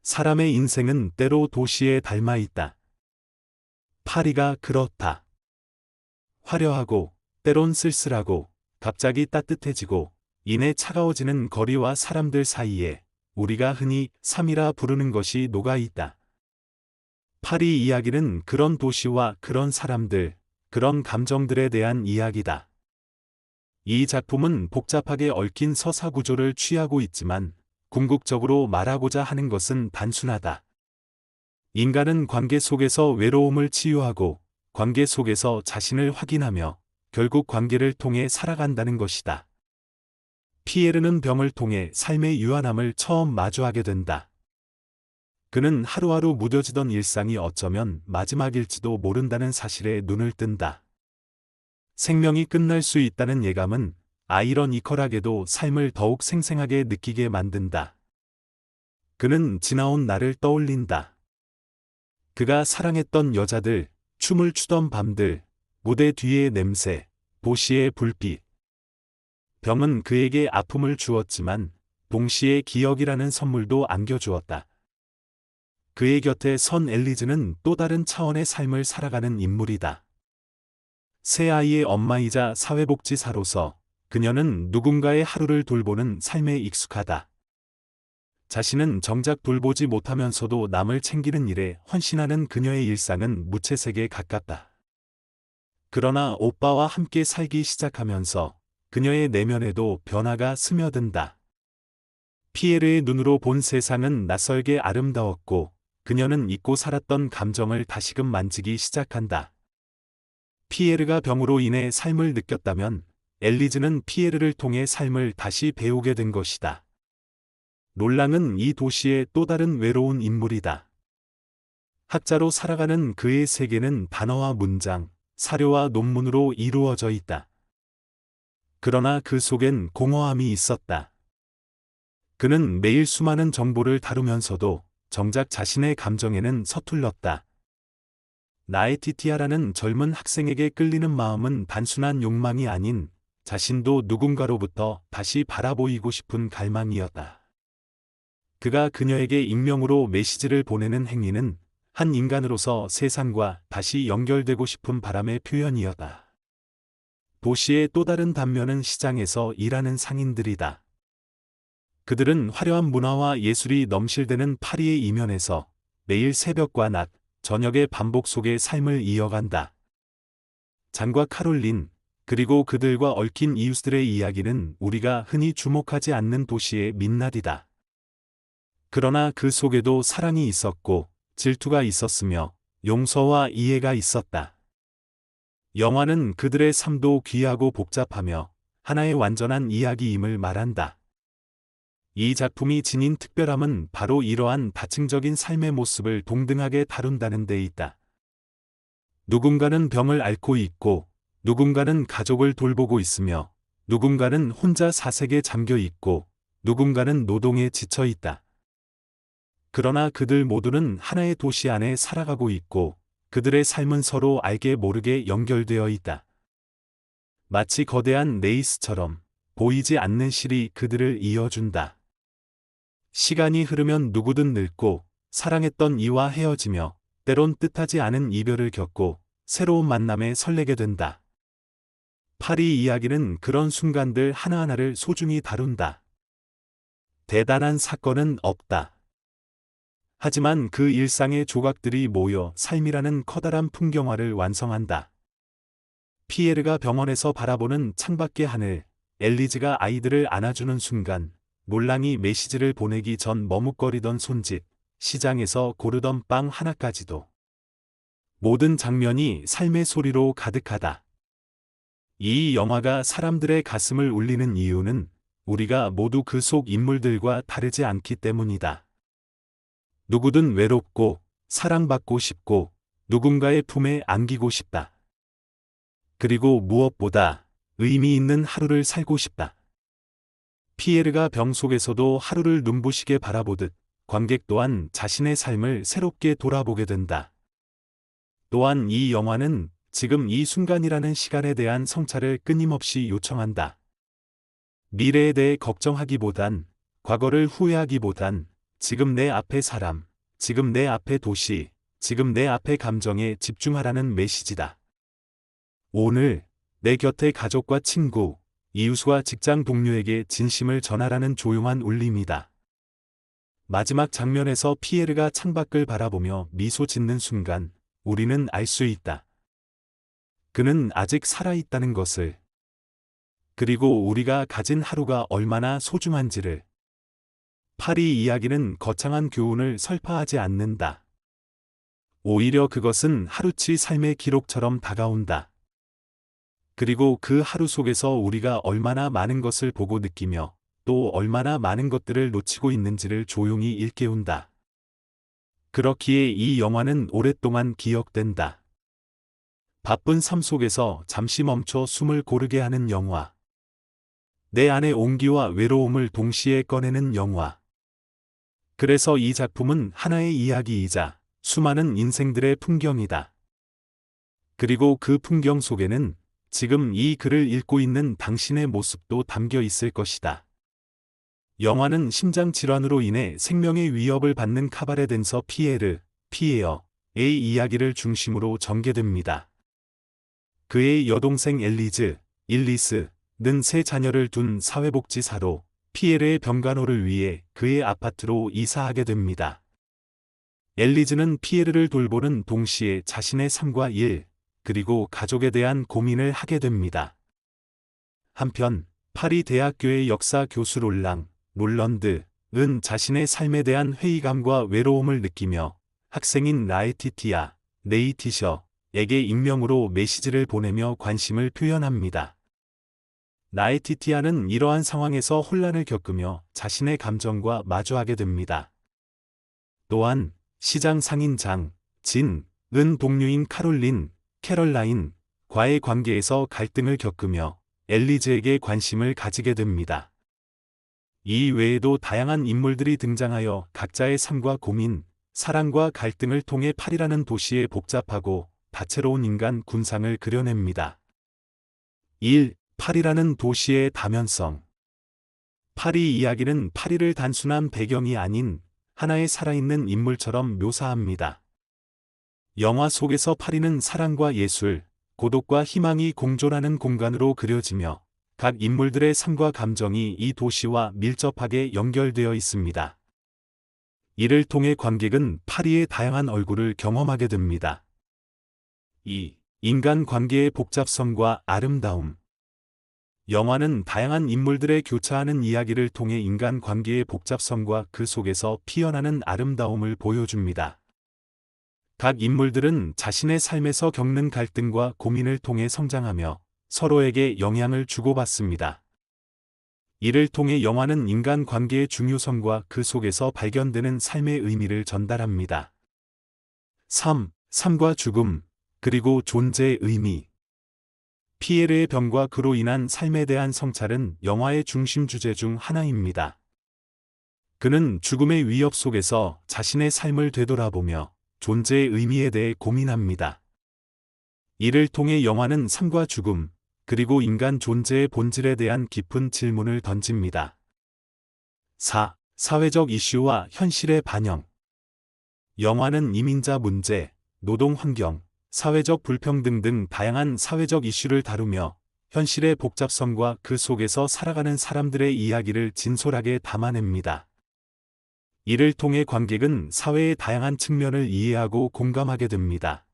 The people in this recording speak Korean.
사람의 인생은 때로 도시에 닮아 있다. 파리가 그렇다. 화려하고, 때론 쓸쓸하고, 갑자기 따뜻해지고, 이내 차가워지는 거리와 사람들 사이에 우리가 흔히 삶이라 부르는 것이 녹아 있다. 파리 이야기는 그런 도시와 그런 사람들, 그런 감정들에 대한 이야기다. 이 작품은 복잡하게 얽힌 서사 구조를 취하고 있지만 궁극적으로 말하고자 하는 것은 단순하다. 인간은 관계 속에서 외로움을 치유하고 관계 속에서 자신을 확인하며 결국 관계를 통해 살아간다는 것이다. 피에르는 병을 통해 삶의 유한함을 처음 마주하게 된다. 그는 하루하루 무뎌지던 일상이 어쩌면 마지막일지도 모른다는 사실에 눈을 뜬다. 생명이 끝날 수 있다는 예감은 아이러니컬하게도 삶을 더욱 생생하게 느끼게 만든다. 그는 지나온 날을 떠올린다. 그가 사랑했던 여자들, 춤을 추던 밤들, 무대 뒤의 냄새, 도시의 불빛. 병은 그에게 아픔을 주었지만 동시에 기억이라는 선물도 안겨주었다. 그의 곁에 선 엘리즈는 또 다른 차원의 삶을 살아가는 인물이다. 새 아이의 엄마이자 사회복지사로서 그녀는 누군가의 하루를 돌보는 삶에 익숙하다. 자신은 정작 돌보지 못하면서도 남을 챙기는 일에 헌신하는 그녀의 일상은 무채색에 가깝다. 그러나 오빠와 함께 살기 시작하면서 그녀의 내면에도 변화가 스며든다. 피에르의 눈으로 본 세상은 낯설게 아름다웠고 그녀는 잊고 살았던 감정을 다시금 만지기 시작한다. 피에르가 병으로 인해 삶을 느꼈다면 엘리즈는 피에르를 통해 삶을 다시 배우게 된 것이다. 롤랑은 이 도시의 또 다른 외로운 인물이다. 학자로 살아가는 그의 세계는 단어와 문장, 사료와 논문으로 이루어져 있다. 그러나 그 속엔 공허함이 있었다. 그는 매일 수많은 정보를 다루면서도 정작 자신의 감정에는 서툴렀다. 나의 티티아라는 젊은 학생에게 끌리는 마음은 단순한 욕망이 아닌 자신도 누군가로부터 다시 바라보이고 싶은 갈망이었다. 그가 그녀에게 익명으로 메시지를 보내는 행위는 한 인간으로서 세상과 다시 연결되고 싶은 바람의 표현이었다. 도시의 또 다른 단면은 시장에서 일하는 상인들이다. 그들은 화려한 문화와 예술이 넘실대는 파리의 이면에서 매일 새벽과 낮, 저녁의 반복 속의 삶을 이어간다. 잔과 카롤린, 그리고 그들과 얽힌 이웃들의 이야기는 우리가 흔히 주목하지 않는 도시의 민낯이다. 그러나 그 속에도 사랑이 있었고, 질투가 있었으며, 용서와 이해가 있었다. 영화는 그들의 삶도 귀하고 복잡하며, 하나의 완전한 이야기임을 말한다. 이 작품이 지닌 특별함은 바로 이러한 다층적인 삶의 모습을 동등하게 다룬다는 데 있다. 누군가는 병을 앓고 있고, 누군가는 가족을 돌보고 있으며, 누군가는 혼자 사색에 잠겨 있고, 누군가는 노동에 지쳐 있다. 그러나 그들 모두는 하나의 도시 안에 살아가고 있고, 그들의 삶은 서로 알게 모르게 연결되어 있다. 마치 거대한 레이스처럼 보이지 않는 실이 그들을 이어준다. 시간이 흐르면 누구든 늙고 사랑했던 이와 헤어지며 때론 뜻하지 않은 이별을 겪고 새로운 만남에 설레게 된다. 파리 이야기는 그런 순간들 하나하나를 소중히 다룬다. 대단한 사건은 없다. 하지만 그 일상의 조각들이 모여 삶이라는 커다란 풍경화를 완성한다. 피에르가 병원에서 바라보는 창밖의 하늘, 엘리즈가 아이들을 안아주는 순간, 롤랑이 메시지를 보내기 전 머뭇거리던 손짓, 시장에서 고르던 빵 하나까지도. 모든 장면이 삶의 소리로 가득하다. 이 영화가 사람들의 가슴을 울리는 이유는 우리가 모두 그 속 인물들과 다르지 않기 때문이다. 누구든 외롭고 사랑받고 싶고 누군가의 품에 안기고 싶다. 그리고 무엇보다 의미 있는 하루를 살고 싶다. 피에르가 병 속에서도 하루를 눈부시게 바라보듯 관객 또한 자신의 삶을 새롭게 돌아보게 된다. 또한 이 영화는 지금 이 순간이라는 시간에 대한 성찰을 끊임없이 요청한다. 미래에 대해 걱정하기보단, 과거를 후회하기보단 지금 내 앞의 사람, 지금 내 앞의 도시, 지금 내 앞의 감정에 집중하라는 메시지다. 오늘 내 곁의 가족과 친구, 이웃과 직장 동료에게 진심을 전하라는 조용한 울림이다. 마지막 장면에서 피에르가 창밖을 바라보며 미소 짓는 순간 우리는 알 수 있다. 그는 아직 살아있다는 것을. 그리고 우리가 가진 하루가 얼마나 소중한지를. 파리 이야기는 거창한 교훈을 설파하지 않는다. 오히려 그것은 하루치 삶의 기록처럼 다가온다. 그리고 그 하루 속에서 우리가 얼마나 많은 것을 보고 느끼며 또 얼마나 많은 것들을 놓치고 있는지를 조용히 일깨운다. 그렇기에 이 영화는 오랫동안 기억된다. 바쁜 삶 속에서 잠시 멈춰 숨을 고르게 하는 영화. 내 안의 온기와 외로움을 동시에 꺼내는 영화. 그래서 이 작품은 하나의 이야기이자 수많은 인생들의 풍경이다. 그리고 그 풍경 속에는 지금 이 글을 읽고 있는 당신의 모습도 담겨 있을 것이다. 영화는 심장 질환으로 인해 생명의 위협을 받는 카바레 댄서 피에르의 이야기를 중심으로 전개됩니다. 그의 여동생 일리스는 세 자녀를 둔 사회복지사로 피에르의 병간호를 위해 그의 아파트로 이사하게 됩니다. 엘리즈는 피에르를 돌보는 동시에 자신의 삶과 일, 그리고 가족에 대한 고민을 하게 됩니다. 한편 파리 대학교의 역사 교수 롤런드는 자신의 삶에 대한 회의감과 외로움을 느끼며 학생인 네이티셔에게 익명으로 메시지를 보내며 관심을 표현합니다. 라에티티아는 이러한 상황에서 혼란을 겪으며 자신의 감정과 마주하게 됩니다. 또한 시장 상인 진은 동료인 캐럴라인과의 관계에서 갈등을 겪으며 엘리즈에게 관심을 가지게 됩니다. 이 외에도 다양한 인물들이 등장하여 각자의 삶과 고민, 사랑과 갈등을 통해 파리라는 도시의 복잡하고 다채로운 인간 군상을 그려냅니다. 1. 파리라는 도시의 다면성. 파리 이야기는 파리를 단순한 배경이 아닌 하나의 살아있는 인물처럼 묘사합니다. 영화 속에서 파리는 사랑과 예술, 고독과 희망이 공존하는 공간으로 그려지며 각 인물들의 삶과 감정이 이 도시와 밀접하게 연결되어 있습니다. 이를 통해 관객은 파리의 다양한 얼굴을 경험하게 됩니다. 2. 인간 관계의 복잡성과 아름다움. 영화는 다양한 인물들의 교차하는 이야기를 통해 인간 관계의 복잡성과 그 속에서 피어나는 아름다움을 보여줍니다. 각 인물들은 자신의 삶에서 겪는 갈등과 고민을 통해 성장하며 서로에게 영향을 주고받습니다. 이를 통해 영화는 인간 관계의 중요성과 그 속에서 발견되는 삶의 의미를 전달합니다. 3. 삶과 죽음, 그리고 존재의 의미. 피에르의 병과 그로 인한 삶에 대한 성찰은 영화의 중심 주제 중 하나입니다. 그는 죽음의 위협 속에서 자신의 삶을 되돌아보며 존재의 의미에 대해 고민합니다. 이를 통해 영화는 삶과 죽음, 그리고 인간 존재의 본질에 대한 깊은 질문을 던집니다. 4. 사회적 이슈와 현실의 반영. 영화는 이민자 문제, 노동 환경, 사회적 불평등 등 다양한 사회적 이슈를 다루며 현실의 복잡성과 그 속에서 살아가는 사람들의 이야기를 진솔하게 담아냅니다. 이를 통해 관객은 사회의 다양한 측면을 이해하고 공감하게 됩니다.